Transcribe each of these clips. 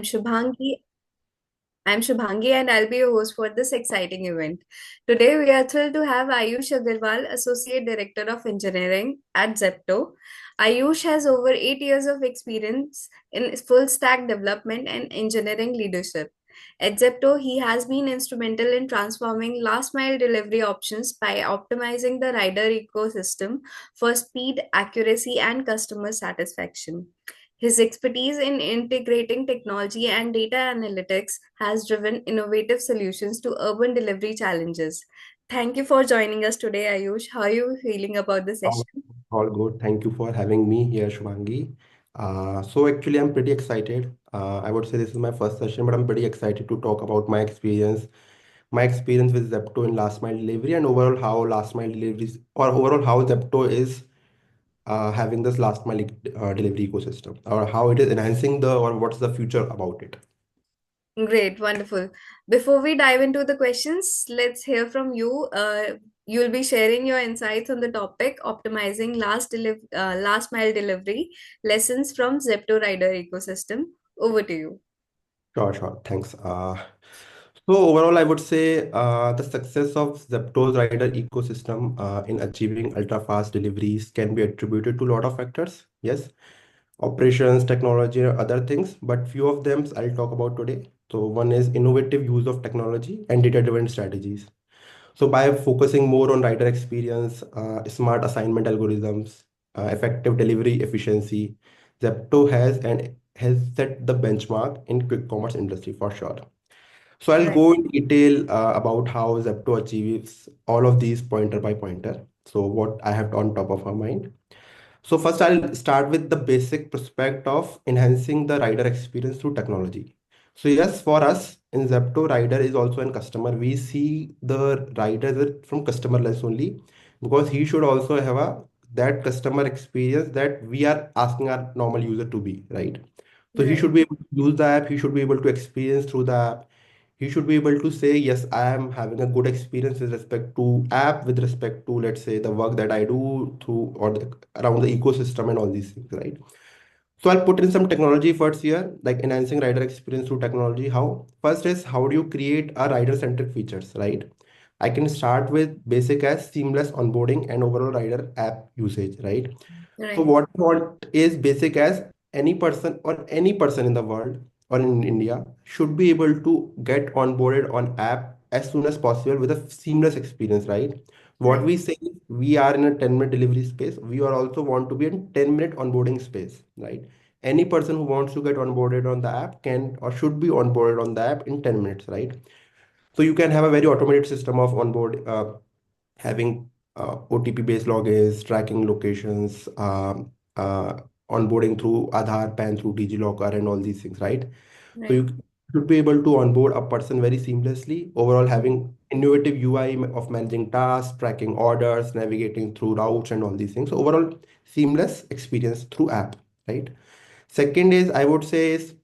Shubhangi. I'm Shubhangi and I'll be your host for this exciting event. Today we are thrilled to have Ayush Agrawal, Associate Director of Engineering at Zepto. Ayush has over 8 years of experience in full stack development and engineering leadership. At Zepto, he has been instrumental in transforming last mile delivery options by optimizing the rider ecosystem for speed, accuracy, and customer satisfaction. His expertise in integrating technology and data analytics has driven innovative solutions to urban delivery challenges. Thank you for joining us today, Ayush. How are you feeling about the All session? all good. Thank you for having me here, Shubhangi. So actually, I'm pretty excited. I would say this is my first session, but I'm pretty excited to talk about my experience with Zepto in last mile delivery, and overall how last mile deliveries, or overall how Zepto is having this last mile delivery ecosystem, or how it is enhancing or what's the future about it. Great, wonderful. Before we dive into the questions, let's hear from you. You'll be sharing your insights on the topic optimizing last mile delivery lessons from Zepto rider ecosystem. Over to you. Sure, sure. Thanks. So overall, I would say the success of Zepto's rider ecosystem in achieving ultra-fast deliveries can be attributed to a lot of factors. Yes, operations, technology, and other things, but few of them I'll talk about today. So one is innovative use of technology and data-driven strategies. So by focusing more on rider experience, smart assignment algorithms, effective delivery efficiency, Zepto has set the benchmark in quick commerce industry for sure. So I'll Right. go in detail about how Zepto achieves all of these pointer by pointer. So what I have on top of our mind. So first I'll start with the basic prospect of enhancing the rider experience through technology. So yes, for us in Zepto, rider is also a customer. We see the rider from customer lens only because he should also have that customer experience that we are asking our normal user to be, right? So he should Right. be able to use the app, he should be able to experience through the app. He should be able to say, yes, I am having a good experience with respect to app, with respect to, let's say, the work that I do through around the ecosystem and all these things, right? So I'll put in some technology efforts here, like enhancing rider experience through technology. How? First is how do you create a rider-centric features, right? I can start with basic as seamless onboarding and overall rider app usage, right? So Right. what I want is basic as any person in the world or in India should be able to get onboarded on app as soon as possible with a seamless experience, right? What Right. we say is we are in a 10-minute delivery space. We are also want to be in 10-minute onboarding space, right? Any person who wants to get onboarded on the app can or should be onboarded on the app in 10 minutes, right? So you can have a very automated system of onboard having OTP based logins, tracking locations, onboarding through Aadhaar, PAN through DigiLocker, and all these things, right? So Right. you should be able to onboard a person very seamlessly. Overall, having innovative UI of managing tasks, tracking orders, navigating through routes, and all these things. So overall, seamless experience through app, right? Second is, I would say, is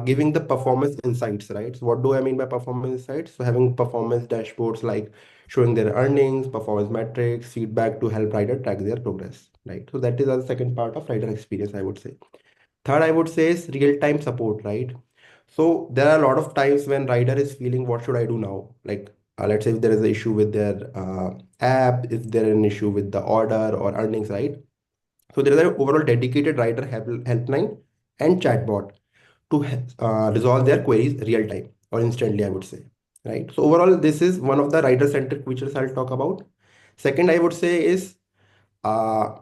giving the performance insights, right? So what do I mean by performance insights? So having performance dashboards like showing their earnings, performance metrics, feedback to help rider track their progress, right? So that is the second part of rider experience, I would say. Third, I would say is real-time support, right? So there are a lot of times when rider is feeling, what should I do now? Like, let's say if there is an issue with their app, if there is an issue with the order or earnings, right? So there is an overall dedicated rider helpline and chatbot to resolve their queries real time or instantly, I would say. Right. So overall, this is one of the rider centric features I'll talk about. Second, I would say is uh,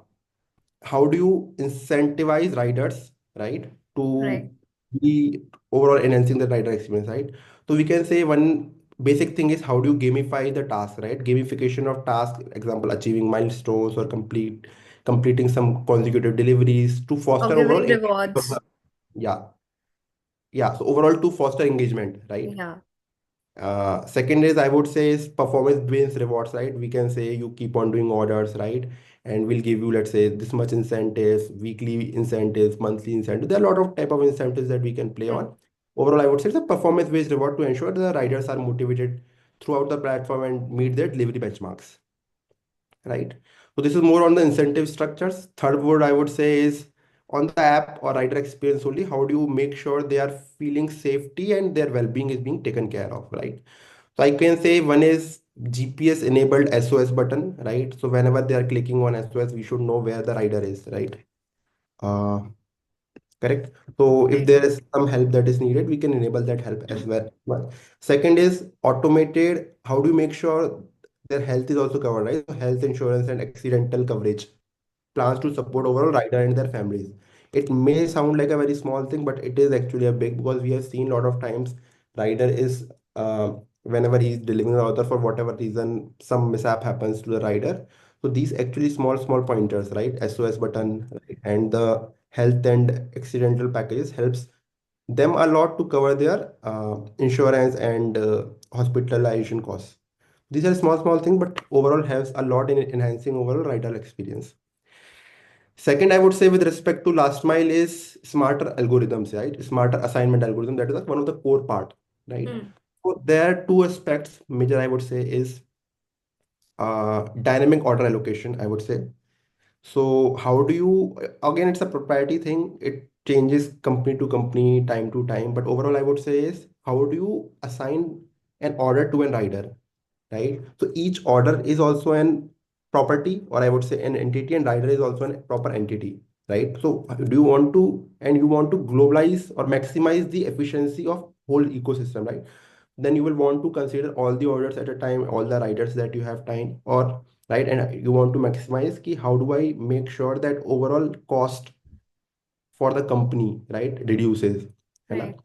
how do you incentivize riders, right, Right. to be overall enhancing the rider experience, right? So we can say one basic thing is how do you gamify the task, right? Gamification of task, example, achieving milestones or completing some consecutive deliveries to Or foster overall giving engagement of rewards. yeah, yeah. So overall to foster engagement, right? Yeah. Second is I would say is performance based rewards, right? We can say you keep on doing orders, right? And we'll give you, let's say, this much incentives, weekly incentives, monthly incentives. There are a lot of type of incentives that we can play Hmm. on. Overall, I would say it's a performance based reward to ensure the riders are motivated throughout the platform and meet their delivery benchmarks, right? So this is more on the incentive structures. Third word I would say is on the app or rider experience only, how do you make sure they are feeling safety and their well-being is being taken care of, right? So I can say one is GPS enabled SOS button, right? So whenever they are clicking on SOS, we should know where the rider is, right? Uh, Correct. So if Right. there is some help that is needed, we can enable that help as well. Second is automated. How do you make sure their health is also covered, right? So health insurance and accidental coverage plans to support overall rider and their families. It may sound like a very small thing, but it is actually a big, because we have seen a lot of times rider is whenever he's delivering the order, for whatever reason some mishap happens to the rider. So these actually small pointers, right? SOS button, right? And the health and accidental packages helps them a lot to cover their insurance and hospitalization costs. These are small things, but overall helps a lot in enhancing overall rider experience. Second, I would say with respect to last mile is smarter algorithms, right? Smarter assignment algorithm. That is one of the core part, right? Hmm. So there are two aspects. Major, I would say, is dynamic order allocation, I would say. So how do you, again, it's a proprietary thing. It changes company to company, time to time. But overall, I would say is how do you assign an order to a rider, right? So each order is also an property, or I would say an entity, and rider is also a proper entity, right? So do you want to, and you want to globalize or maximize the efficiency of whole ecosystem, right? Then you will want to consider all the orders at a time, all the riders that you have time, or right, and you want to maximize key, how do I make sure that overall cost for the company, right, reduces, you know? Right.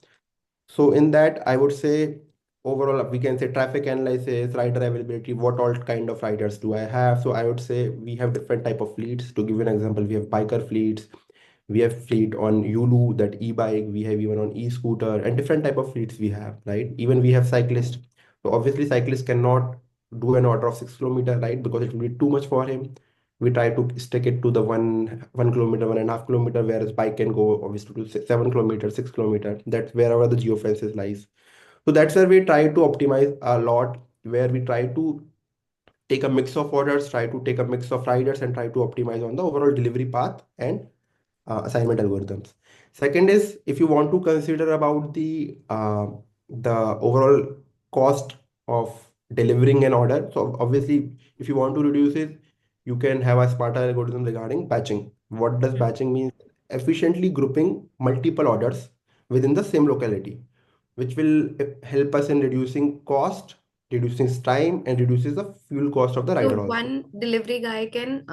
So in that, I would say overall we can say traffic analysis, rider availability, what all kind of riders do I have. So I would say we have different type of fleets. To give you an example, we have biker fleets, we have fleet on Yulu, that e-bike, we have even on e-scooter, and different type of fleets we have, right? Even we have cyclists. So obviously cyclists cannot do an order of 6 kilometer, right? Because it will be too much for him. We try to stick it to the 1 kilometer, 1.5 kilometer, whereas bike can go obviously to 7 kilometers, 6 kilometer. That's wherever the geofences lies. So that's where we try to optimize a lot, where we try to take a mix of orders, try to take a mix of riders, and try to optimize on the overall delivery path and assignment algorithms. Second is if you want to consider about the overall cost of delivering an order. So obviously, if you want to reduce it, you can have a smarter algorithm regarding batching. What does Hmm. batching mean? Efficiently grouping multiple orders within the same locality, which will help us in reducing cost, reducing time, and reduces the fuel cost of the So rider also. one delivery guy can,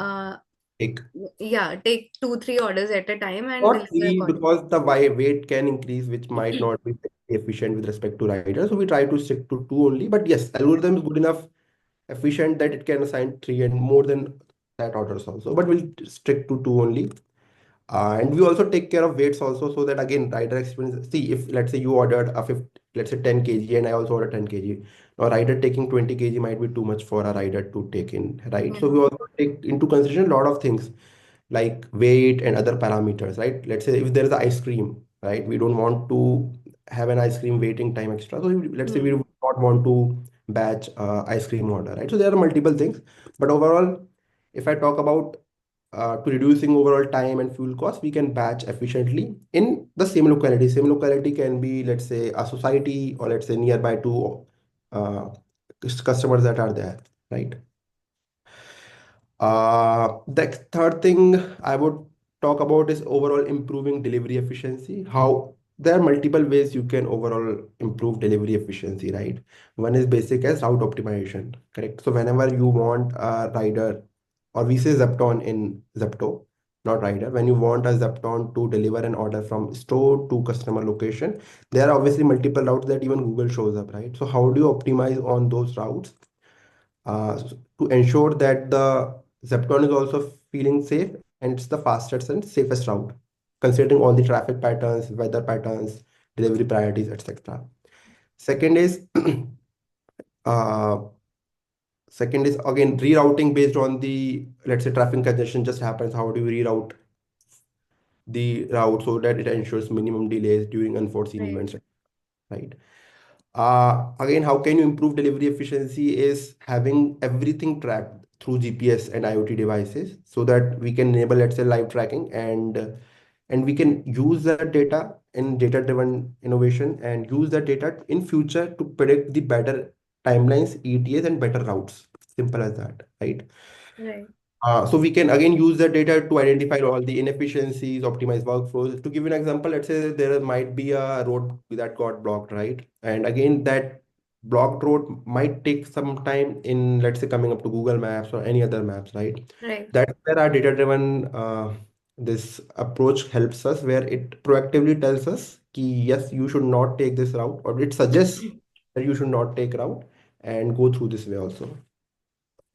Take yeah, take two, three orders at a time and not deliver three, accordingly. because the weight can increase, which might not be very efficient with respect to riders. So we try to stick to two only. But yes, algorithm is good enough, efficient that it can assign three and more than that orders also. But we'll stick to two only. And we also take care of weights also, so that again rider experience. See, if let's say you ordered a 50, let's say 10 kg, and I also ordered 10 kg. Now rider taking 20 kg might be too much for a rider to take in, right? So Yeah. we also take into consideration a lot of things like weight and other parameters, right? Let's say if there is ice cream, right? We don't want to have an ice cream waiting time extra. So let's say we Hmm. would not want to batch ice cream order, right? So there are multiple things, but overall, if I talk about to reducing overall time and fuel cost, we can batch efficiently in the same locality. Same locality can be, let's say, a society, or let's say nearby to uh, customers that are there, right? The third thing I would talk about is overall improving delivery efficiency. How there are multiple ways you can overall improve delivery efficiency, right? One is basic as route optimization, correct? So whenever you want a rider, or we say Zepton in Zepto, not rider, when you want a Zepton to deliver an order from store to customer location, there are obviously multiple routes that even Google shows up, right? So how do you optimize on those routes? To ensure that the Zepton is also feeling safe, and it's the fastest and safest route, considering all the traffic patterns, weather patterns, delivery priorities, etc. Second is uh, second is again rerouting based on the, let's say, traffic congestion just happens. How do you reroute the route so that it ensures minimum delays during unforeseen Right. events, right? Again, how can you improve delivery efficiency is having everything tracked through GPS and IoT devices, so that we can enable, let's say, live tracking and and we can use that data in data driven innovation and use that data in future to predict the better timelines, ETAs, and better routes. Simple as that, right? Right. So we can again use the data to identify all the inefficiencies, optimize workflows. To give you an example, let's say there might be a road that got blocked, right? And again, that blocked road might take some time in, let's say, coming up to Google Maps or any other maps, right? Right. That's where our data-driven this approach helps us, where it proactively tells us, ki, yes, you should not take this route, or it suggests that you should not take route and go through this way also,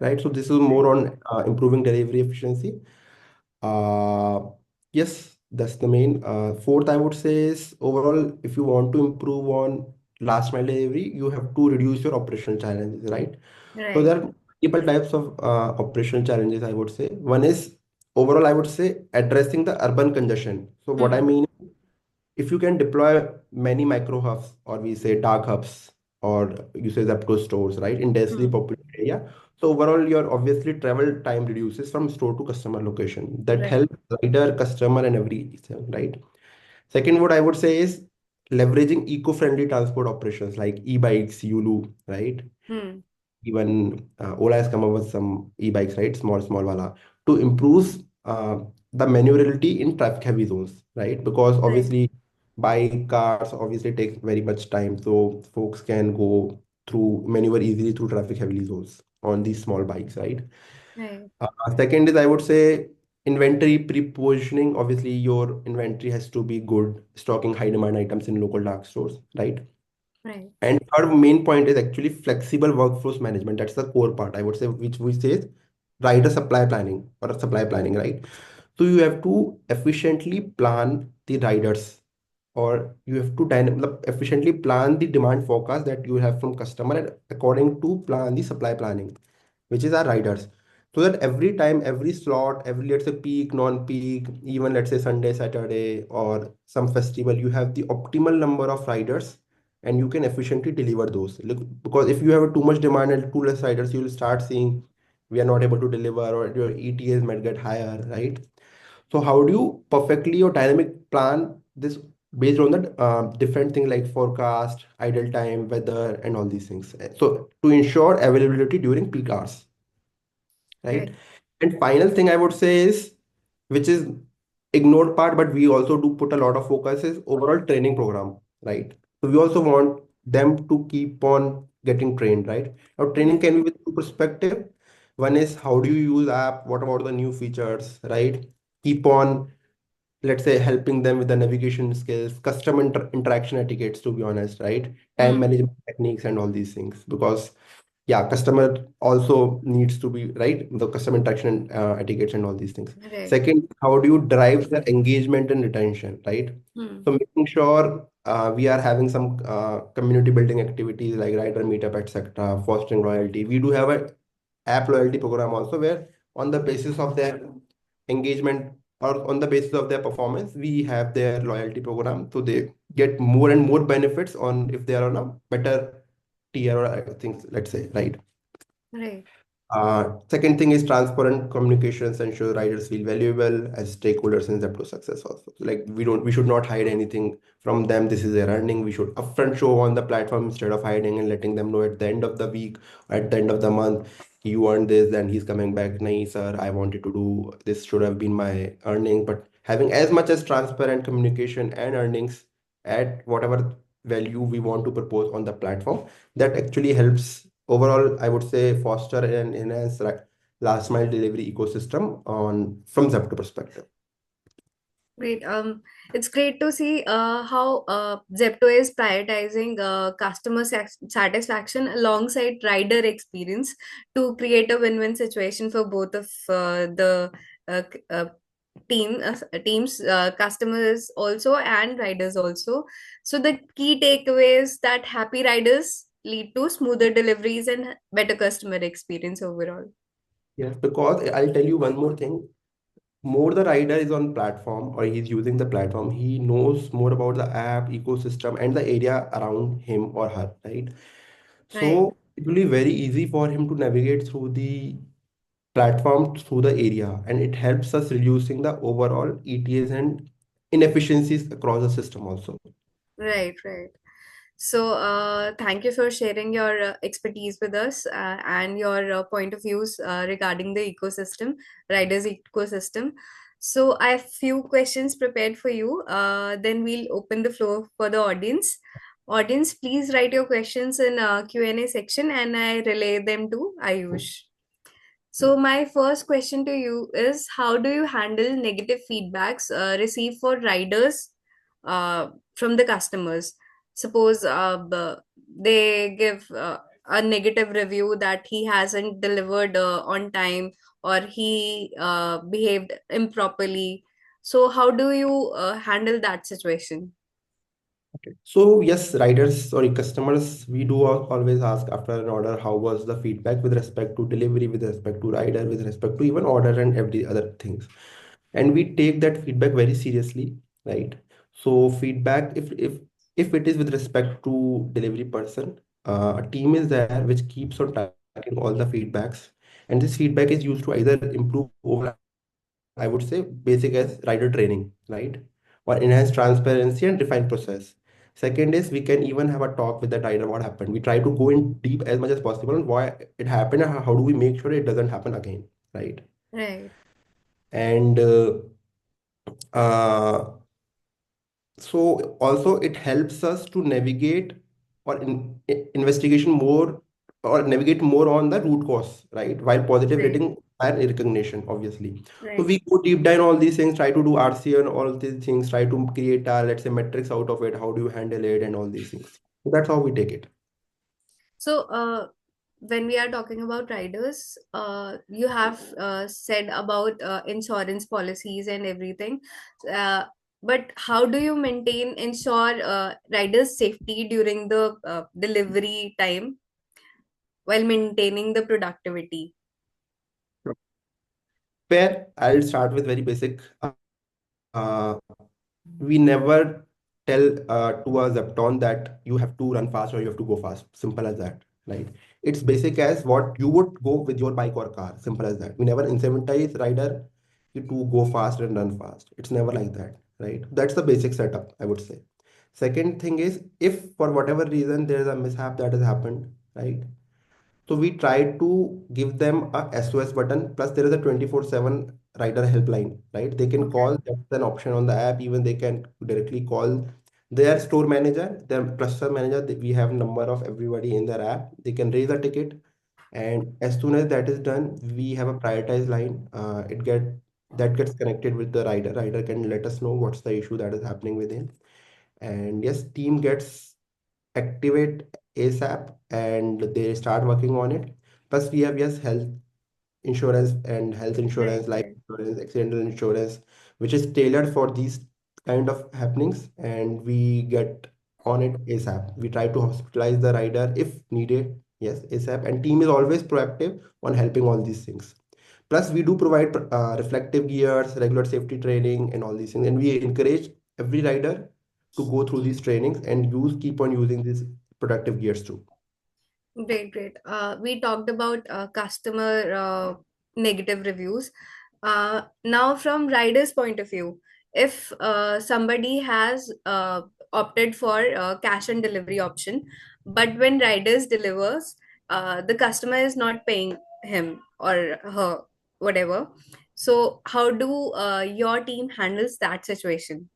right? So this is more Right. on improving delivery efficiency. Uh, yes, that's the main. Fourth, I would say is overall, if you want to improve on last mile delivery, you have to reduce your operational challenges, right? So Right. there are multiple types of operational challenges, I would say. One is overall, I would say addressing the urban congestion. So what I Hmm. mean, if you can deploy many micro hubs, or we say dark hubs, or you say Zepto stores, right, in densely Hmm. populated area, so overall your obviously travel time reduces from store to customer location. That Right. helps rider, customer, and everything, right? Second, what I would say is leveraging eco-friendly transport operations like e-bikes, Yulu, right? Hmm. Even Ola has come up with some e-bikes, right? Small wala, to improve the maneuverability in traffic heavy zones, right? Because Right. obviously bike cars obviously take very much time, so folks can go through maneuver easily through traffic heavy zones on these small bikes, right? Right. Second is, I would say, inventory pre-positioning. Obviously, your inventory has to be good, stocking high demand items in local dark stores, right? Right. And our main point is actually flexible workforce management. That's the core part, I would say, which we say is rider supply planning or supply planning, right? So you have to efficiently plan the riders, or you have to efficiently plan the demand forecast that you have from customer, and according to plan the supply planning, which is our riders. So that every time, every slot, every, let's say, peak, non-peak, even let's say Sunday, Saturday, or some festival, you have the optimal number of riders, and you can efficiently deliver those. Look, because if you have too much demand and too less riders, you will start seeing we are not able to deliver, or your ETAs might get higher, right? So how do you perfectly or dynamic plan this based on the different things like forecast, idle time, weather, and all these things? So to ensure availability during peak hours, right? Right. And final thing I would say is, which is ignored part, but we also do put a lot of focus, is overall training program, right? So we also want them to keep on getting trained, right? Now training Right. can be with two perspective. One is how do you use app? What about the new features, right? Keep on, let's say, helping them with the navigation skills, custom interaction etiquettes, to be honest, right? Time Hmm. management techniques and all these things. Because yeah, customer also needs to be right, the customer interaction etiquettes and all these things. Right. Second, how do you drive the engagement and retention, right? Hmm. So making sure we are having some community building activities like rider meetup, etc., fostering loyalty. We do have a app loyalty program also, where on the basis of their engagement or on the basis of their performance, we have their loyalty program, so they get more and more benefits on if they are on a better tier or things, let's say, right? Right. Second thing is transparent communications, ensure riders feel valuable as stakeholders in Zepto success also. So, like, we should not hide anything from them. This is their earning. We should upfront show on the platform instead of hiding and letting them know at the end of the week, at the end of the month, you earned this, then he's coming back. Nahi, sir, I wanted to do this, should have been my earning. But having as much as transparent communication and earnings at whatever value we want to propose on the platform, that actually helps overall, I would say, foster and enhance last mile delivery ecosystem on from Zepto perspective. Great. It's great to see how Zepto is prioritizing customer satisfaction alongside rider experience to create a win-win situation for both of the teams, customers also and riders also. So the key takeaways that happy riders lead to smoother deliveries and better customer experience overall. Yes, because I'll tell you one more thing. More the rider is on platform or he's using the platform, he knows more about the app ecosystem and the area around him or her, right? Right. So it will be very easy for him to navigate through the platform, through the area, and it helps us reducing the overall ETAs and inefficiencies across the system also. Right, right. So, thank you for sharing your expertise with us and your point of views regarding the ecosystem, riders ecosystem. So, I have few questions prepared for you. Then we'll open the floor for the audience. Audience, please write your questions in Q&A section, and I relay them to Ayush. So, my first question to you is, how do you handle negative feedbacks received for riders from the customers? Suppose they give a negative review that he hasn't delivered on time, or he behaved improperly. So, how do you handle that situation? Okay. So yes, riders, sorry, customers, we do always ask after an order, how was the feedback with respect to delivery, with respect to rider, with respect to even order and every other things. And we take that feedback very seriously, right? So feedback, if it is with respect to delivery person, a team is there which keeps on tracking all the feedbacks, and this feedback is used to either improve over, I would say, basic as rider training, right? Or enhance transparency and refine process. Second is we can even have a talk with the rider what happened. We try to go in deep as much as possible on why it happened and how do we make sure it doesn't happen again, right? Right, And uh, so also it helps us to navigate or investigation more or navigate more on the root cause, right? While positive right, rating and recognition, obviously. So right. we go deep down all these things, try to do RC and all these things, try to create let's say metrics out of it. How do you handle it and all these things. So that's how we take it. So, when we are talking about riders, you have said about insurance policies and everything. Uh, but how do you ensure riders' safety during the delivery time while maintaining the productivity? Where I'll start with very basic. We never tell to a Zepton that you have to run fast or you have to go fast. Simple as that, right? It's basic as what you would go with your bike or car. Simple as that. We never incentivize rider to go fast and run fast. It's never like that, right? That's the basic setup, I would say. Second thing is, if for whatever reason there is a mishap that has happened, right? So we try to give them a SOS button. Plus, there is a 24/7 rider helpline, right? They can Okay. call. That's an option on the app. Even they can directly call their store manager, their cluster manager. We have number of everybody in their app. They can raise a ticket, and as soon as that is done, we have a prioritized line. It get that gets connected with the rider. Rider can let us know what's the issue that is happening with him, and yes, team gets activate ASAP and they start working on it. Plus, we have yes, health insurance and health Right, insurance, life right. insurance, accidental insurance, which is tailored for these kind of happenings, and we get on it ASAP. We try to hospitalize the rider if needed, yes, ASAP, and team is always proactive on helping all these things. Plus, we do provide reflective gears, regular safety training, and all these things. And we encourage every rider to go through these trainings and keep on using these productive gears too. Great, great. We talked about customer negative reviews. Now, from rider's point of view, if somebody has opted for cash and delivery option, but when riders delivers, the customer is not paying him or her, whatever. So, how do your team handles that situation?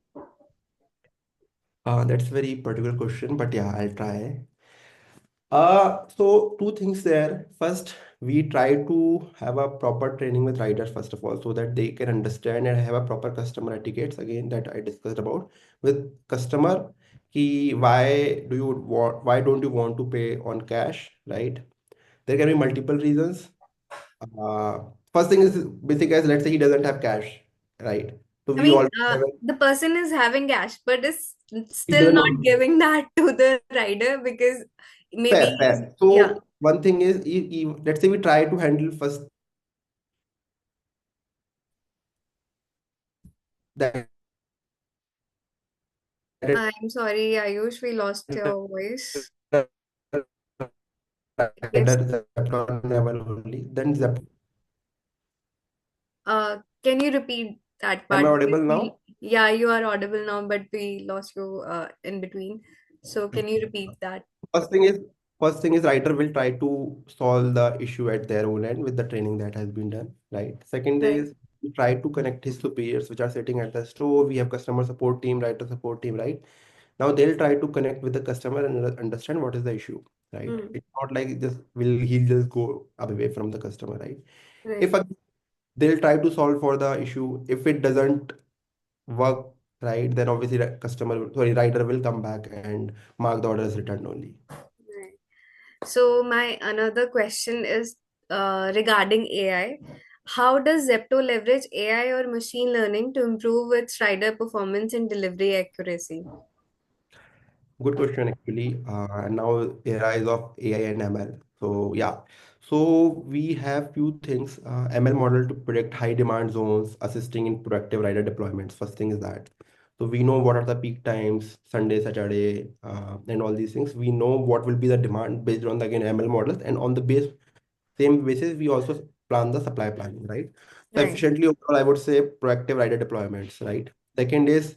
That's a very particular question, but yeah, I'll try. So two things there. First, we try to have a proper training with riders first of all, so that they can understand and have a proper customer etiquettes again that I discussed about with customer. Why don't you want to pay on cash, right? There can be multiple reasons. Uh, First thing is basic as let's say he doesn't have cash, right? So I we mean, all have the person is having cash, but is he still doesn't not want giving that to the rider because maybe fair, he's, fair. yeah. So one thing is let's say we try to handle first that I'm sorry, Ayush, we lost your voice. It's, rider level only. Then can you repeat that am I part? audible Because we, now? Yeah, you are audible now, but we lost you in between. So can you repeat that? First thing is, first thing is writer will try to solve the issue at their own end with the training that has been done, right? Second Right. is we try to connect his superiors which are sitting at the store. We have customer support team, writer support team, right? Now they'll try to connect with the customer and understand what is the issue, right? Hmm. It's not like just will he'll just go away from the customer, right? If Right. they'll try to solve for the issue, if it doesn't work, right, then obviously the customer, sorry, writer will come back and mark the order as returned only. Right. So my another question is regarding AI. How does Zepto leverage AI or machine learning to improve its rider performance and delivery accuracy? Good question, actually. And now era is of AI and ML. So yeah, so we have few things. ML model to predict high demand zones, assisting in productive rider deployments. First thing is that. So we know what are the peak times, Sunday, Saturday, and all these things. We know what will be the demand based on the again ML models, and on the same basis we also plan the supply planning, right? So Right. efficiently overall, I would say proactive rider deployments, right? Second is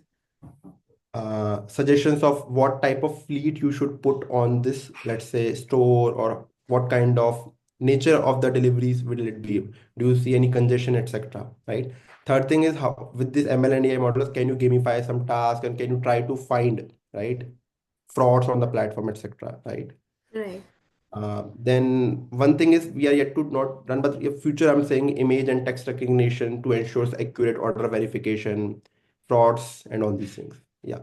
suggestions of what type of fleet you should put on this, let's say, store, or what kind of nature of the deliveries will it be? Do you see any congestion, etc.? Right. Third thing is how with this ML and AI models, can you gamify some tasks and can you try to find, right, frauds on the platform, etc. Right. Right. Then one thing is we are yet to not run, but in future I'm saying image and text recognition to ensure accurate order verification, frauds, and all these things. Yeah.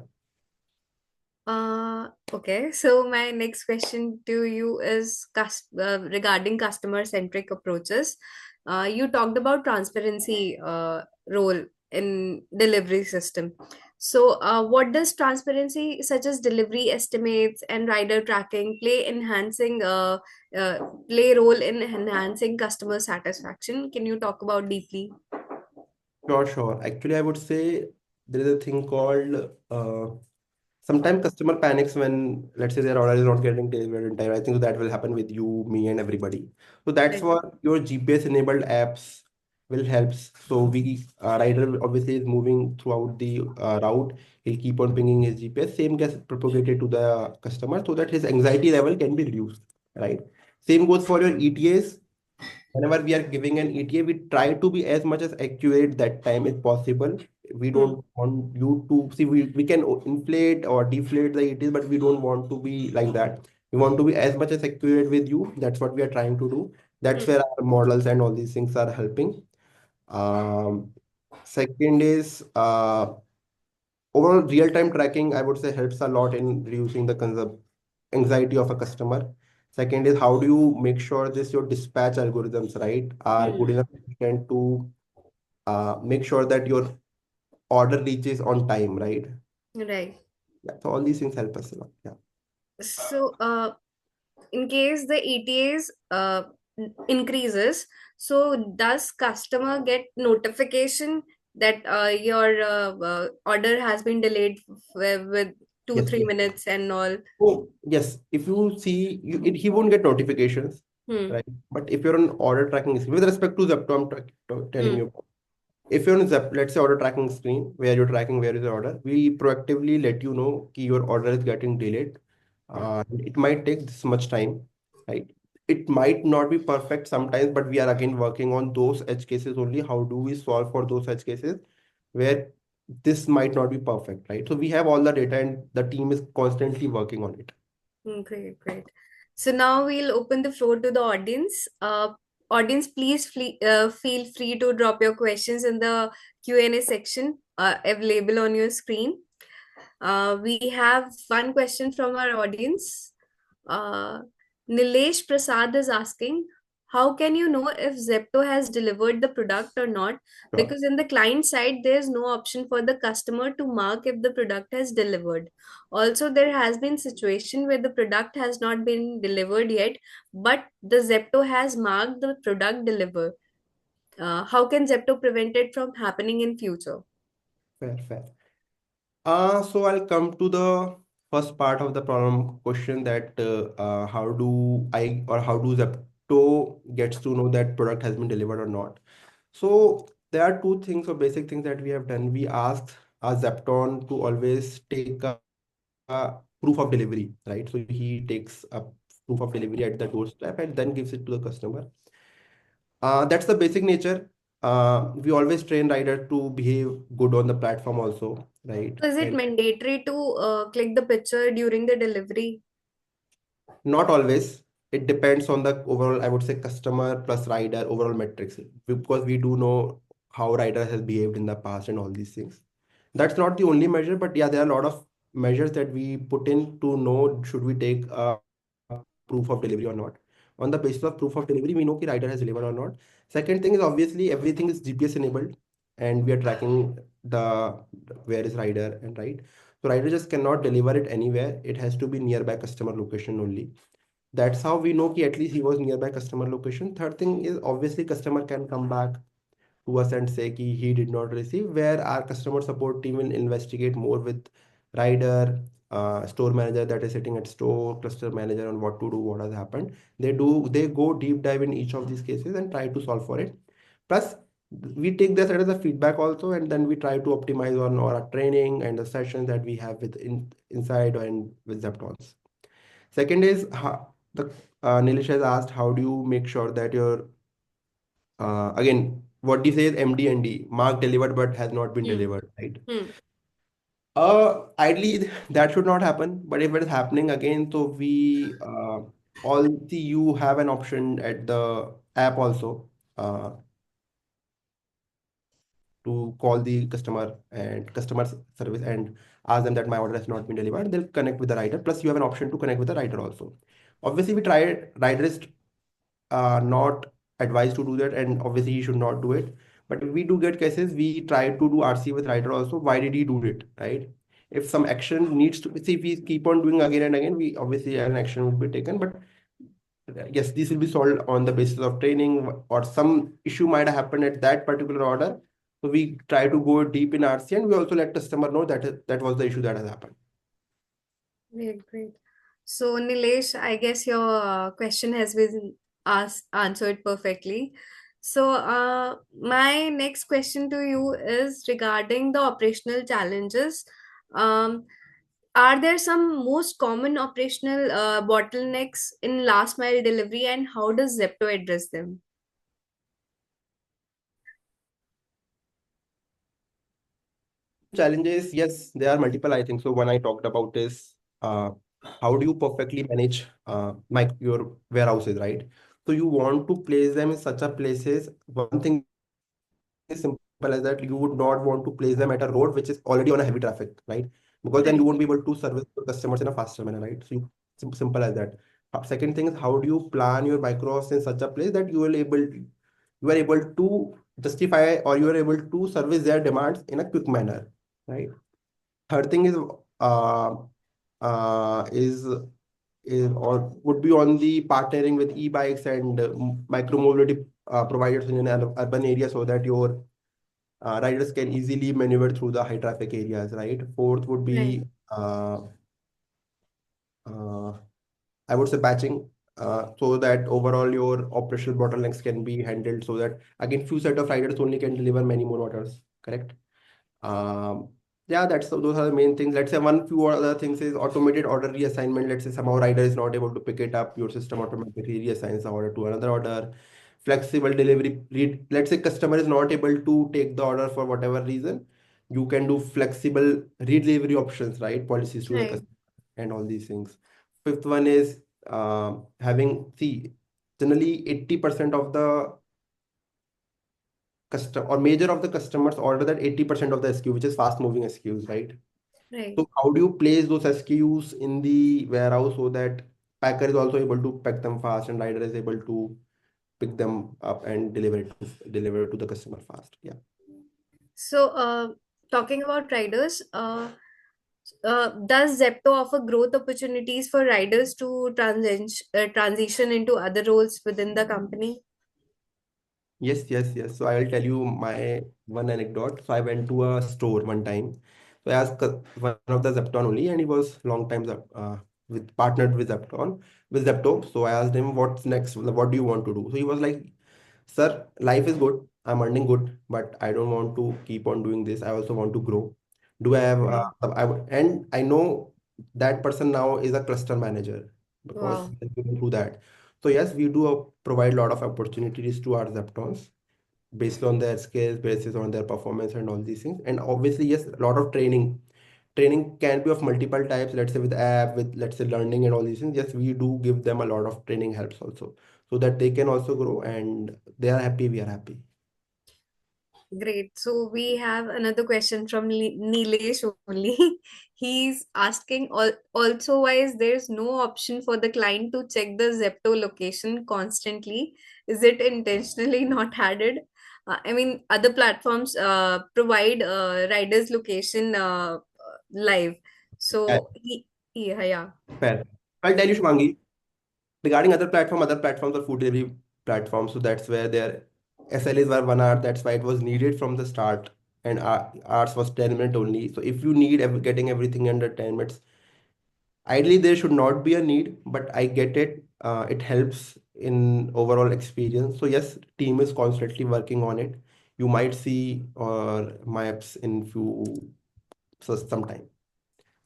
Okay, so my next question to you is regarding customer-centric approaches. You talked about transparency role in delivery system. So, what does transparency, such as delivery estimates and rider tracking, uh, play role in enhancing customer satisfaction? Can you talk about deeply? Sure, sure. Actually, I would say there is a thing called sometimes customer panics when, let's say, their order is not getting delivered in time. I think that will happen with you, me, and everybody. So that's Right. what your GPS enabled apps will help. So we rider obviously is moving throughout the route. He'll keep on pinging his GPS. Same gets propagated to the customer so that his anxiety level can be reduced. Right. Same goes for your ETAs. Whenever we are giving an ETA, we try to be as much as accurate that time if possible. We Hmm. don't want you to see, we can inflate or deflate the ETAs, but we don't want to be like that. We want to be as much as accurate with you. That's what we are trying to do. That's Hmm. where our models and all these things are helping. Um, Second is overall real-time tracking, I would say, helps a lot in reducing the anxiety of a customer. Second is how do you make sure this your dispatch algorithms, right, are good Hmm. enough and to make sure that your order reaches on time, right? Right. Yeah, so all these things help us a lot. Yeah. So, in case the ETAs increases, so does customer get notification that your order has been delayed with two, Yes, three yes. minutes and all? So yes, if you see, he won't get notifications, Hmm. right? But if you're on order tracking, with respect to Zepto, I'm telling Hmm. you, if you're on Zep, let's say order tracking screen where you're tracking where is the order, we proactively let you know ki your order is getting delayed. It might take this much time, right? It might not be perfect sometimes, but we are again working on those edge cases only. How do we solve for those edge cases where this might not be perfect, right? So we have all the data and the team is constantly working on it. Great, great. So now we'll open the floor to the audience. Audience, please feel free to drop your questions in the Q&A section available on your screen. We have one question from our audience. Uh, Nilesh Prasad is asking, how can you know if Zepto has delivered the product or not? Sure. Because in the client side, there is no option for the customer to mark if the product has delivered. Also, there has been situation where the product has not been delivered yet, but the Zepto has marked the product delivered. How can Zepto prevent it from happening in future? Fair, fair. So I'll come to the first part of the problem question that how do I or how do Zepto gets to know that product has been delivered or not. So there are two things or basic things that we have done. We asked Zepton to always take a proof of delivery, right? So he takes a proof of delivery at the doorstep and then gives it to the customer. That's the basic nature. We always train rider to behave good on the platform also, right? So is it And mandatory to click the picture during the delivery? not always. It depends on the overall, I would say, customer plus rider overall metrics, because we do know how rider has behaved in the past and all these things. That's not the only measure, but yeah, there are a lot of measures that we put in to know should we take a proof of delivery or not. On the basis of proof of delivery, we know ki rider has delivered or not. Second thing is obviously everything is GPS enabled, and we are tracking the where is rider and right. So rider just cannot deliver it anywhere. It has to be nearby customer location only. That's how we know ki at least he was nearby customer location. Third thing is obviously customer can come back to us and say ki he did not receive, where our customer support team will investigate more with rider, store manager that is sitting at store, cluster manager on what to do, what has happened. They go deep dive in each of these cases and try to solve for it. Plus, we take this as a feedback also, and then we try to optimize on our training and the sessions that we have inside and with Zeptons. Second is the Nilesh has asked, how do you make sure that your again, what he says MD and D, mark delivered but has not been Hmm. delivered, right? Hmm. Ideally that should not happen, but if it is happening again, so we all see you have an option at the app also to call the customer service and ask them that my order has not been delivered. They'll connect with the rider. Plus, you have an option to connect with the rider also. Obviously, we tried rider is not advised to do that, and obviously he should not do it. But if we do get cases, we try to do RC with rider also. Why did he do it, right? If some action needs to see, if we keep on doing again and again, we obviously an action would be taken. But yes, this will be solved on the basis of training, or some issue might have happened at that particular order. So we try to go deep in RC, and we also let customer know that that was the issue that has happened. Great, great. So, Nilesh, I guess your question has been answered perfectly. So, my next question to you is regarding the operational challenges. Um, are there some most common operational bottlenecks in last mile delivery, and how does Zepto address them? Challenges, yes, there are multiple, I think. So one I talked about is how do you perfectly manage your warehouses, right? So you want to place them in such a places. One thing is simple as that you would not want to place them at a road which is already on a heavy traffic, right? Because then you won't be able to Right, service your customers in a faster manner, right? So simple as that. Second thing is, how do you plan your micros in such a place that you are able to justify, or you are able to service their demands in a quick manner, right? Third thing uh, is or would be on the partnering with e-bikes and micro mobility providers in an urban area, so that your riders can easily maneuver through the high traffic areas, right? Fourth would right, be uh, I would say batching, so that overall your operational bottlenecks can be handled, so that again few set of riders only can deliver many more orders, correct? Um, yeah, those are the main things. Let's say one few other things is automated order reassignment. Let's say somehow rider is not able to pick it up, your system automatically reassigns the order to another order. Flexible delivery. Let's say customer is not able to take the order for whatever reason. You can do flexible redelivery options, right? Policies to the right, customer and all these things. Fifth one is having see generally 80% of the custom or major of the customers order that 80% of the SKU, which is fast moving SKUs, right? right. So how do you place those SKUs in the warehouse so that packer is also able to pack them fast and rider is able to pick them up and deliver it to the customer fast? Yeah. So, talking about riders, does Zepto offer growth opportunities for riders to transition into other roles within the company? Yes, yes, yes. So I'll tell you my one anecdote. So I went to a store one time. So I asked one of the Zepton only, and he was long time with partnered with Zepto. So I asked him, "What's next? What do you want to do?" So he was like, "Sir, life is good. I'm earning good, but I don't want to keep on doing this. I also want to grow. Do I have, Okay. and I know that person now is a cluster manager because Wow. he has been through that. So yes, we do provide a lot of opportunities to our Zeptons based on their skills, basis on their performance and all these things. And obviously, yes, a lot of training. Training can be of multiple types, let's say with app, with let's say learning and all these things. Yes, we do give them a lot of training helps also so that they can also grow and they are happy, we are happy. Great. So we have another question from Nilesh only. He's asking also why is there's no option for the client to check the Zepto location constantly? Is it intentionally not added? I mean, other platforms provide riders location live. Fair. So yeah, yeah. Fair. I'll tell you, Shwangi, regarding other platforms are food delivery platforms. So that's where their SLAs were 1 hour. That's why it was needed from the start. And ours was 10 minutes only. So if you need getting everything under 10 minutes, ideally there should not be a need, but I get it. It helps in overall experience. So yes, team is constantly working on it. You might see maps in few so sometime.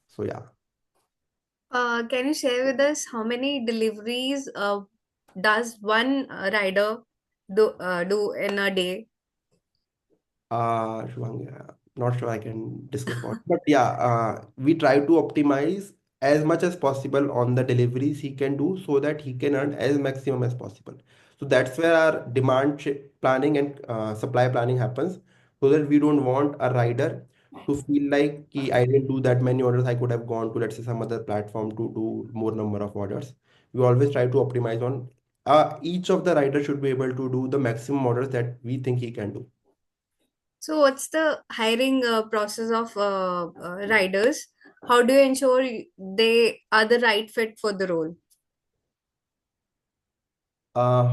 So yeah. Can you share with us how many deliveries does one rider do in a day? Shubhang, not sure I can discuss about, but yeah, we try to optimize as much as possible on the deliveries he can do so that he can earn as maximum as possible. So that's where our planning and supply planning happens, so that we don't want a rider to feel like I didn't do that many orders. I could have gone to let's say some other platform to do more number of orders. We always try to optimize on each of the riders should be able to do the maximum orders that we think he can do. So, what's the hiring process of riders? How do you ensure they are the right fit for the role?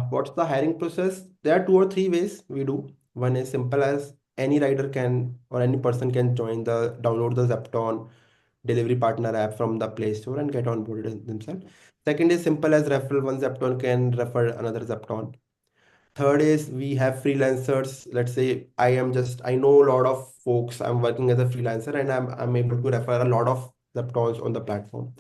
What's the hiring process? There are 2 or 3 ways we do. One is simple as any rider can or any person can download the Zepton delivery partner app from the Play Store and get onboarded themselves. Second is simple as referral. One Zepton can refer another Zepton. Third is we have freelancers. Let's say I know a lot of folks. I'm working as a freelancer and I'm able to refer a lot of Zeptons on the platform.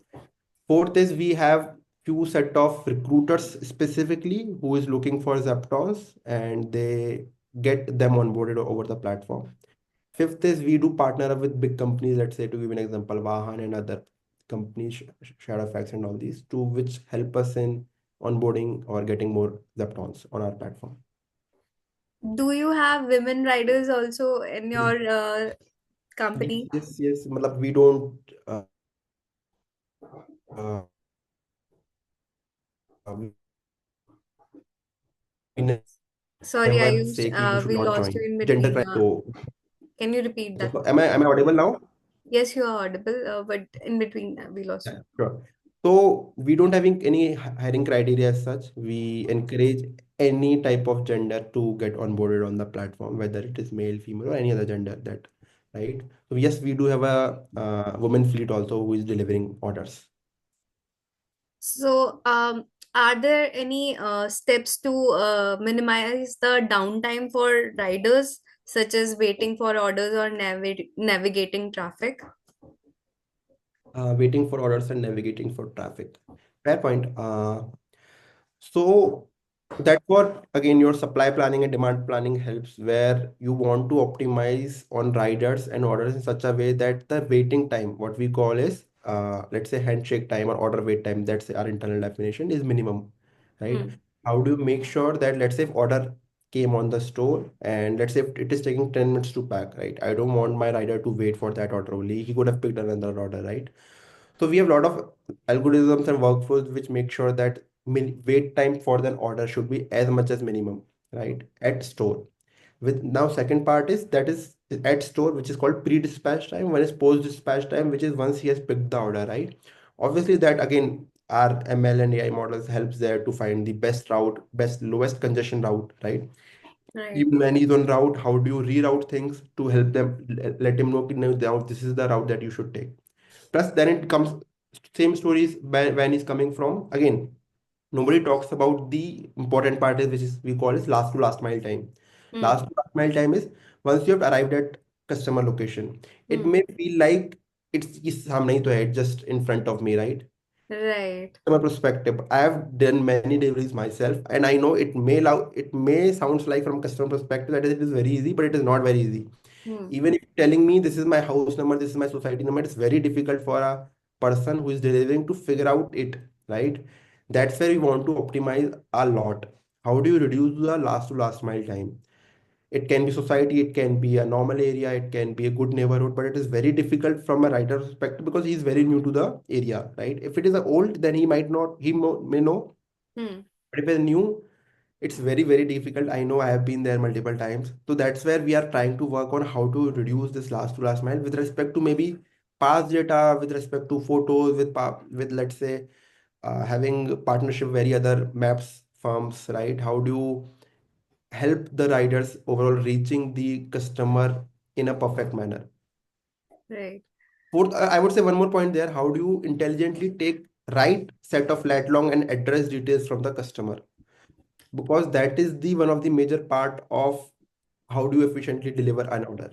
Fourth is we have few set of recruiters specifically who is looking for Zaptons and they get them onboarded over the platform. Fifth is we do partner up with big companies, let's say to give an example, Vahan and other companies, Shadowfax and all these, to which help us in onboarding or getting more Zaptons on our platform. Do you have women riders also in Mm. your Yes, company? yes, yes. Matlab, we don't we Sorry, never Ayush, say ki you should we not lost you join. in Gender between. criteria. So, Can you repeat that? am I audible now? Yes, you are audible, but in between we lost Yeah, you. sure. So we don't having any hiring criteria as such. We encourage any type of gender to get onboarded on the platform, whether it is male, female, or any other gender that, right? So yes, we do have a woman fleet also who is delivering orders. So, are there any steps to minimize the downtime for riders, such as waiting for orders or navigating traffic? Waiting for orders and navigating for traffic. Fair point. So that's what again your supply planning and demand planning helps where you want to optimize on riders and orders in such a way that the waiting time, what we call is let's say handshake time or order wait time, that's our internal definition is minimum, right? Hmm. How do you make sure that let's say if order came on the store and let's say if it is taking 10 minutes to pack, right? I don't want my rider to wait for that order only. He could have picked another order, right? So we have a lot of algorithms and workflows which make sure that wait time for the order should be as much as minimum, right? At store. With now second part is that is at store, which is called pre-dispatch time. One is post-dispatch time, which is once he has picked the order, right? Obviously, that again our ML and AI models helps there to find the best route, best lowest congestion route, right? Right. Even when he's on route, how do you reroute things to help them let him know, "Okay, now this is the route that you should take." Plus, then it comes same stories when he's coming from. Again, nobody talks about the important part is which is we call is last to last mile time. Hmm. Last to last mile time is once you have arrived at. customer location. It Hmm. may feel like it's सामने ही तो है, just in front of me, right? Right. From a perspective, I have done many deliveries myself, and I know it may sounds like from customer perspective that it is very easy, but it is not very easy. Hmm. Even if you're telling me this is my house number, this is my society number, it's very difficult for a person who is delivering to figure out it, right? That's where we want to optimize a lot. How do you reduce the last to last mile time? It can be society, it can be a normal area, it can be a good neighborhood, but it is very difficult from a writer perspective because he is very new to the area, right? If it is a old, then he might not, may know, Hmm. but if it's new, it's very, very difficult. I know I have been there multiple times. So that's where we are trying to work on how to reduce this last to last mile with respect to maybe past data, with respect to photos, with let's say having partnership very other maps firms, right? How do you help the riders overall reaching the customer in a perfect manner? Right. Fourth, I would say one more point there. How do you intelligently take right set of lat long and address details from the customer? Because that is the one of the major part of how do you efficiently deliver an order.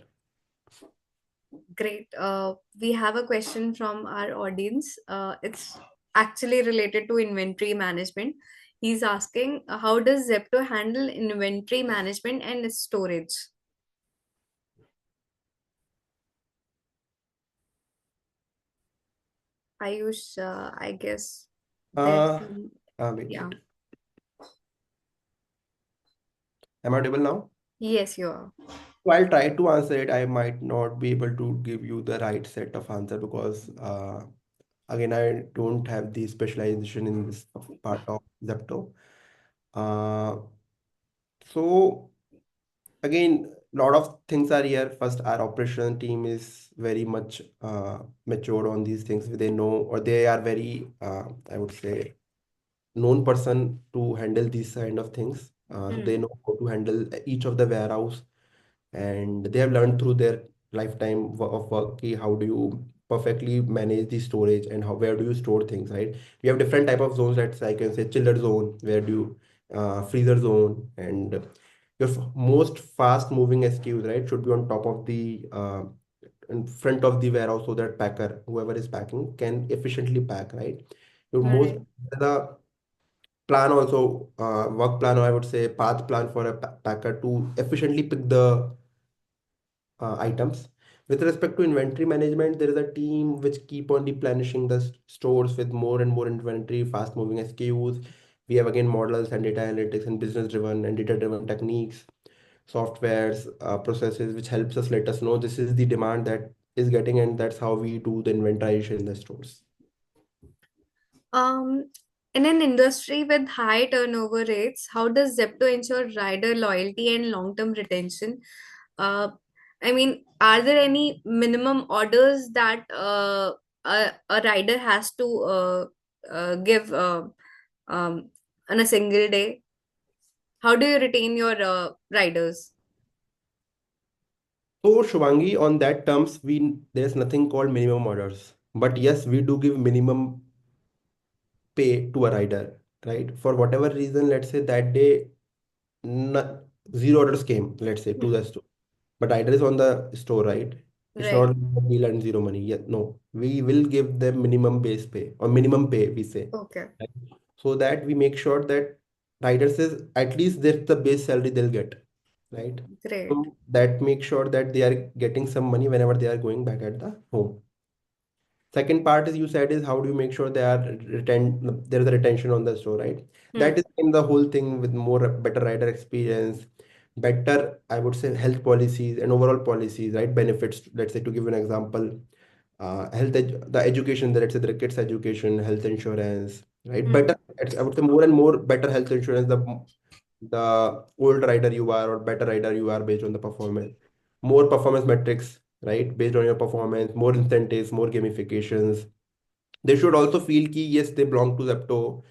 Great. We have a question from our audience. It's actually related to inventory management. He's asking, how does Zepto handle inventory management and storage? Ayush, I guess there's Uh, some, Wait, yeah. wait. Am I audible now? Yes, you are. So I'll try to answer it. I might not be able to give you the right set of answer because again, I don't have the specialization in this part of Zepto. Uh, so again, a lot of things are here. First, our operation team is very much matured on these things. They know, or they are very, I would say, known person to handle these kind of things. So they Hmm. know how to handle each of the warehouse, and they have learned through their lifetime of work how do you perfectly manage the storage and how where do you store things, right? We have different type of zones. That's I can say chiller zone, where do you freezer zone, and your most fast moving SKUs, right, should be on top of the in front of the warehouse so that packer, whoever is packing, can efficiently pack, right? Your most Right. the plan also work plan, or I would say path plan for a packer to efficiently pick the items. With respect to inventory management, there is a team which keep on replenishing the stores with more and more inventory, fast moving SKUs. We have again models and data analytics and business driven and data driven techniques, softwares, processes, which helps us let us know this is the demand that is getting, and that's how we do the inventorization in the stores. Um, in an industry with high turnover rates, how does Zepto ensure rider loyalty and long-term retention? Uh, I mean, are there any minimum orders that a rider has to give um, on a single day? How do you retain your riders? So Shubhangi, on that terms, we there's nothing called minimum orders. But yes, we do give minimum pay to a rider, right? For whatever reason, let's say that day no, zero orders came, let's say, to Hmm. the store. But rider is on the store, right? It's not Right. a deal and zero money. Yet, no. We will give them minimum base pay or minimum pay, we say. Okay. Right? So that we make sure that riders is at least that's the base salary they'll get. Right. Great. So that makes sure that they are getting some money whenever they are going back at the home. Second part is you said is how do you make sure they are there is a retention on the store, right? Hmm. That is in the whole thing with more better rider experience, better I would say health policies and overall policies, right? Benefits. Let's say to give an example, the education, let's say the kids education, health insurance, right? Hmm. Better, I would say more and more better health insurance. The old rider you are or better rider you are based on the performance, more performance metrics, right, based on your performance, more incentives, more gamifications. They should also feel key, yes, they belong to Zepto.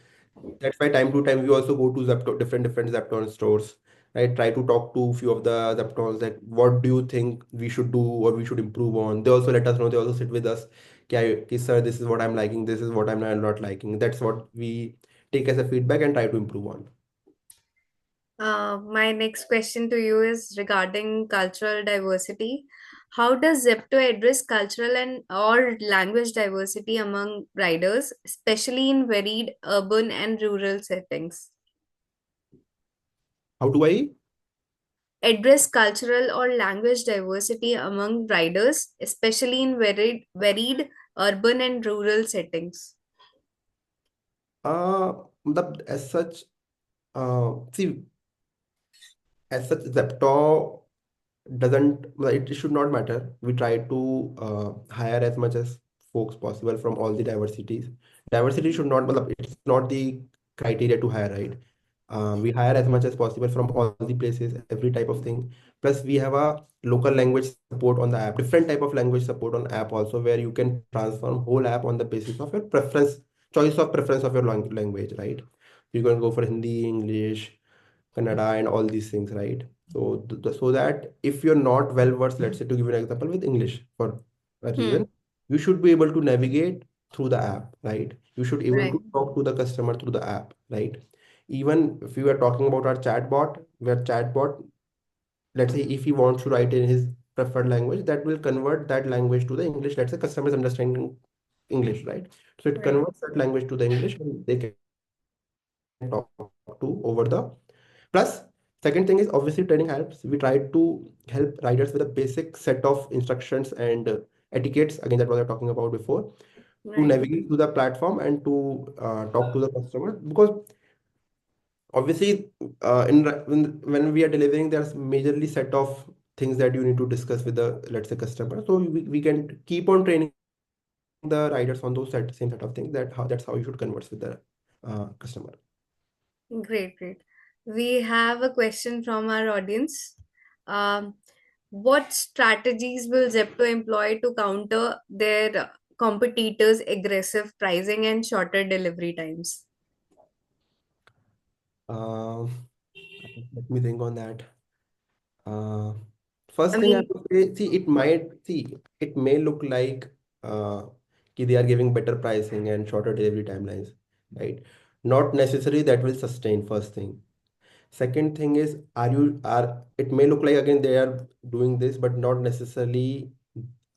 That's why time to time we also go to Zepto, different Zepton stores, right? Try to talk to few of the Zeptons that what do you think we should do or we should improve on. They also let us know, they also sit with us. Okay, sir, this is what I'm liking, this is what I'm not liking. That's what we take as a feedback and try to improve on. My next question to you is regarding cultural diversity. How does Zepto address cultural and or language diversity among riders, especially in varied urban and rural settings? How do I? Address cultural or language diversity among riders, especially in varied urban and rural settings. As such, see, as such, Zepto doesn't, well, it should not matter. We try to hire as much as folks possible from all the diversities. Diversity should not, well, it's not the criteria to hire, right? We hire as much as possible from all the places, every type of thing. Plus, we have a local language support on the app, different type of language support on app also, where you can transform whole app on the basis of your preference, choice of preference of your language, right? You can go for Hindi, English, Kannada, and all these things, right? So, so that if you're not well versed, let's say to give you an example with English for a Hmm. reason, you should be able to navigate through the app, right? You should able Right. to talk to the customer through the app, right? Even if we are talking about our chatbot, where chatbot, let's say if he wants to write in his preferred language, that will convert that language to the English. Let's say customers understanding English, right? So it Right. converts that language to the English and they can talk to over the. Plus, second thing is obviously training helps. We try to help riders with a basic set of instructions and etiquettes. Again, that was I talking about before, to Right. navigate to the platform and to talk to the customer. Because obviously, when we are delivering, there's majorly set of things that you need to discuss with the, let's say, customer. So we can keep on training the riders on those same set of things. That's how you should converse with the customer. Great, great. We have a question from our audience. Um, what strategies will Zepto employ to counter their competitors' aggressive pricing and shorter delivery times? Um, Let me think on that. Uh, First I thing I mean, would say, it may look like uh, they are giving better pricing and shorter delivery timelines, right? Not necessarily that will sustain, first thing. Second thing is, it may look like again they are doing this, but not necessarily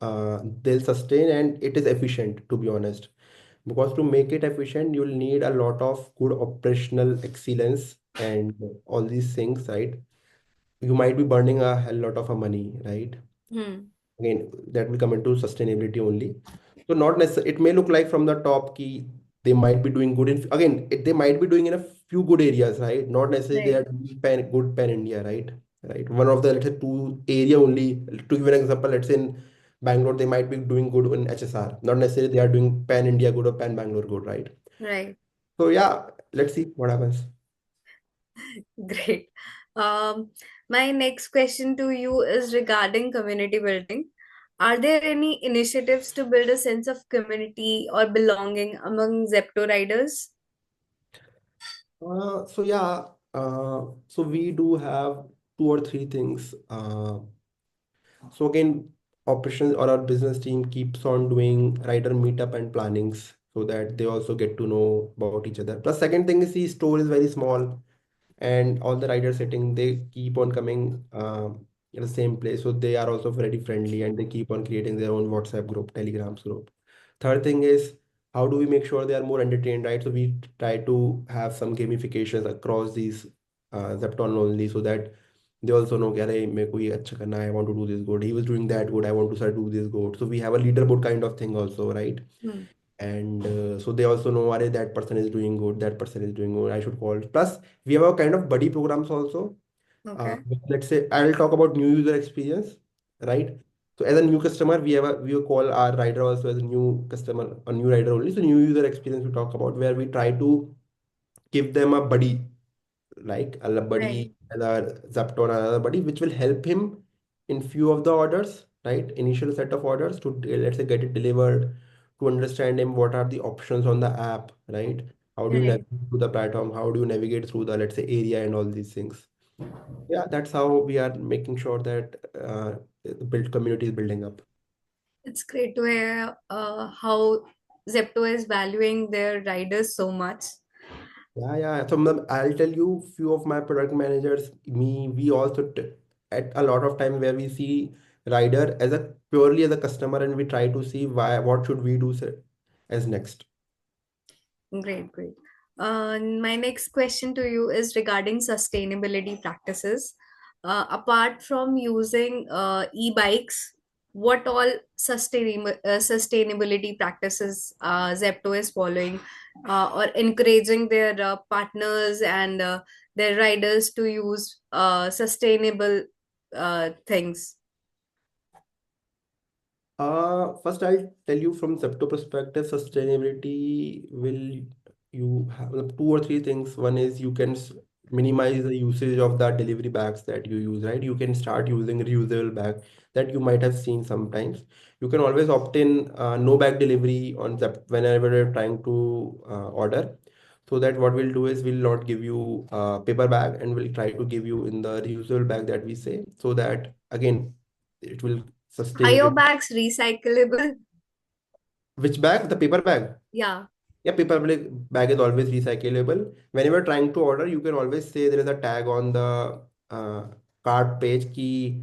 they'll sustain and it is efficient, to be honest. Because to make it efficient, you'll need a lot of good operational excellence and all these things, right? You might be burning a hell lot of money, right? hmm, Again, that will come into sustainability only. So not necessarily, it may look like from the top key, they might be doing good in, again, they might be doing in a few good areas, right? Not necessarily they right, are doing good pan India, right? Right. One of the, let's say, two area only, to give an example, let's say in Bangalore, they might be doing good in HSR. Not necessarily they are doing pan India good or pan Bangalore good, right? right. So yeah, let's see what happens. Great. Um, my next question to you is regarding community building. Are there any initiatives to build a sense of community or belonging among Zepto riders? So yeah, so we do have two or three things. So again, operations or our business team keeps on doing rider meetup and plannings so that they also get to know about each other. Plus, second thing is the store is very small and all the riders sitting, they keep on coming in the same place. So they are also very friendly and they keep on creating their own WhatsApp group, Telegrams group. Third thing is how do we make sure they are more entertained, right? So we try to have some gamifications across these Zepton only so that they also know, "Kya rahe, मेरे को ये अच्छा करना है, I want to do this good. He was doing that good. I want to start do this good." So we have a leaderboard kind of thing also, right? Hmm. And so they also know, "Arey, that person is doing good. That person is doing good. I should call." Plus, we have a kind of buddy programs also. Okay. Let's say I'll talk about new user experience, right? So as a new customer, we call our rider also as a new customer, a new rider only. So new user experience we talk about where we try to give them a buddy like a Right. buddy, another Zapton, another buddy, which will help him in few of the orders, right? Initial set of orders to let's say get it delivered, to understand him what are the options on the app, right? How do you Right. navigate through the platform? How do you navigate through the, let's say, area and all these things? Yeah, that's how we are making sure that the build community is building up. It's great to hear how Zepto is valuing their riders so much. Yeah, yeah. So I'll tell you, few of my product managers, me, we also at a lot of time where we see rider as a purely as a customer, and we try to see why what should we do as next. Great, great. My next question to you is regarding sustainability practices. Apart from using e-bikes, what all sustainability practices Zepto is following or encouraging their partners and their riders to use sustainable things? First, I'll tell you from Zepto perspective, sustainability will you have two or three things. One is you can minimize the usage of the delivery bags that you use, right? You can start using reusable bag that you might have seen sometimes. You can always opt in no bag delivery on Zep whenever you're trying to order. So that what we'll do is we'll not give you a paper bag and we'll try to give you in the reusable bag that we say, so that again it will Are your sustainability. bags recyclable? Which bag? The paper bag. Yeah. Yeah, bag is always recyclable. Whenever trying to order, you can always say there is a tag on the uh, cart page key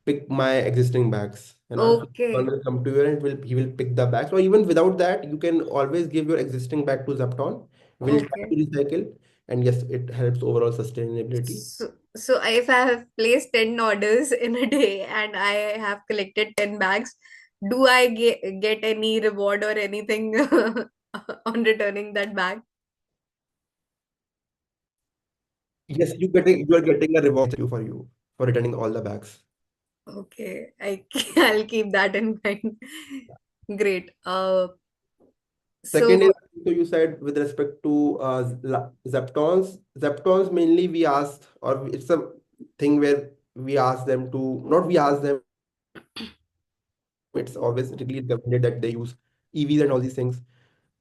pick my existing bags. And also one Okay. will come to you and he will pick the bags. Or even without that, you can always give your existing bag to Zapton. We'll try to Okay. recycle. And yes, it helps overall sustainability. So if I have placed 10 orders in a day and I have collected 10 bags, do I get any reward or anything on returning that bag? Yes, you are getting a reward you for returning all the bags. Okay, I'll keep that in mind. Great. Second is, So so you said with respect to Zeptons. Zeptons mainly we ask, or it's a thing where we ask them to, not we ask them, it's always really recommended that they use EVs and all these things,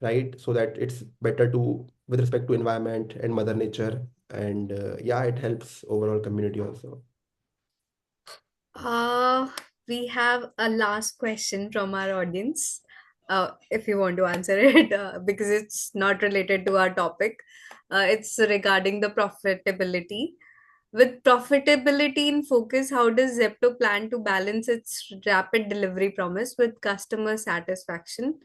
right? So that it's better to, with respect to environment and mother nature. And yeah, it helps overall community also. Uh, we have a last question from our audience. If you want to answer it, because it's not related to our topic, it's regarding the profitability. With profitability in focus, how does Zepto plan to balance its rapid delivery promise with customer satisfaction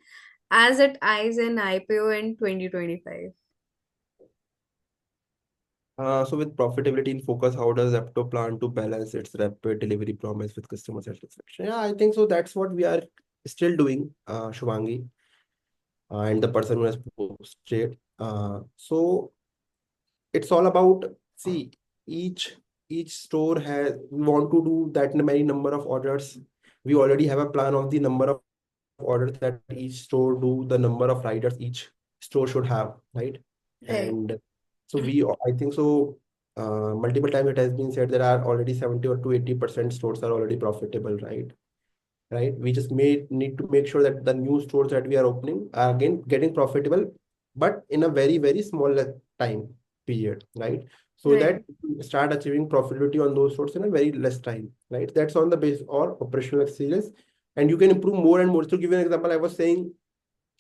as it eyes an IPO in 2025? So with profitability in focus, how does Zepto plan to balance its rapid delivery promise with customer satisfaction? Yeah, I think so. That's what we are still doing, Shubhangi, and the person who has posted. So it's all about, see, each each store has we want to do that many number of orders. We already have a plan of the number of orders that each store do, the number of riders each store should have, right? Right, And so I think so. Multiple times it has been said there are already 70 or to 80% stores are already profitable, right? We just may need to make sure that the new stores that we are opening are again getting profitable, but in a very, very small time period, right? So that right, we start achieving profitability on those stores in a very less time, right? That's on the base or operational excellence. And you can improve more and more. To give you an example, I was saying,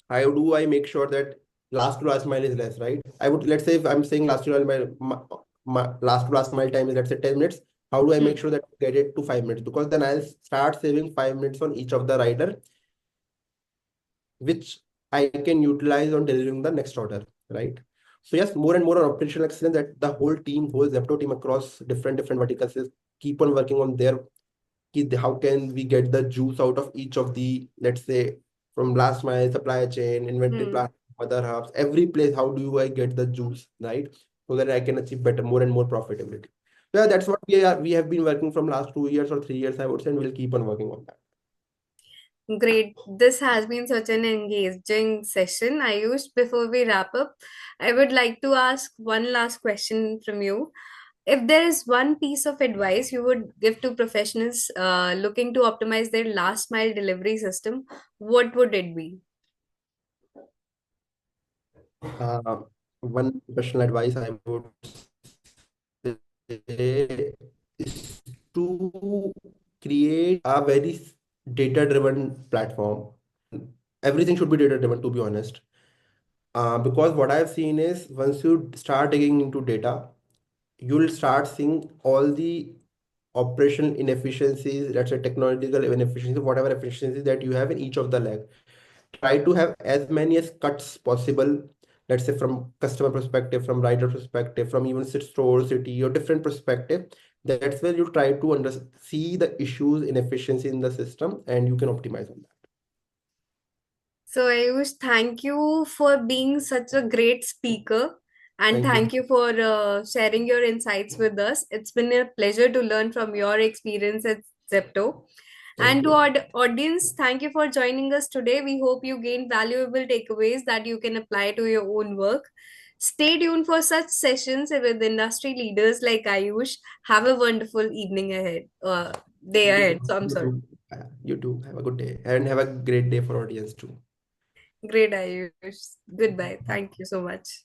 I make sure that last to last mile is less, right? I would, let's say if I'm saying last to last mile, my last to last mile time is let's say 10 minutes. How do I make hmm, sure that I get it to 5 minutes? Because then I'll start saving 5 minutes on each of the rider, which I can utilize on delivering the next order, right? So yes, more and more on operational excellence that the whole Zepto team across different verticals is keep on working on their how can we get the juice out of each of the, let's say, from last mile supply chain, inventory hmm. plan, other hubs, every place, how do I get the juice, right? So that I can achieve better, more and more profitability. Yeah, that's what we have been working from last 2 years or 3 years, I would say, and we'll keep on working on that. Great. This has been such an engaging session. Ayush, before we wrap up, I would like to ask one last question from you. If there is one piece of advice you would give to professionals looking to optimize their last mile delivery system, what would it be? Uh, One professional advice I would say is to create a very data-driven platform. Everything should be data-driven, to be honest. Because what I've seen is once you start digging into data, you'll start seeing all the operational inefficiencies, let's say technological inefficiencies, whatever efficiencies that you have in each of the leg. Try to have as many as cuts possible, let's say from customer perspective, from rider perspective, from even store city or different perspective. That's where you try to see the issues, inefficiency in the system, and you can optimize on that. So, Ayush, thank you for being such a great speaker and Thank you. thank you for sharing your insights with us. It's been a pleasure to learn from your experience at Zepto. Thank And to you. our audience, thank you for joining us today. We hope you gained valuable takeaways that you can apply to your own work. Stay tuned for such sessions with industry leaders like Ayush. Have a wonderful evening ahead, day You ahead. too. So I'm You sorry. too. You too. Have a good day and have a great day for audience too. Great, Ayush. Goodbye. Thank you so much.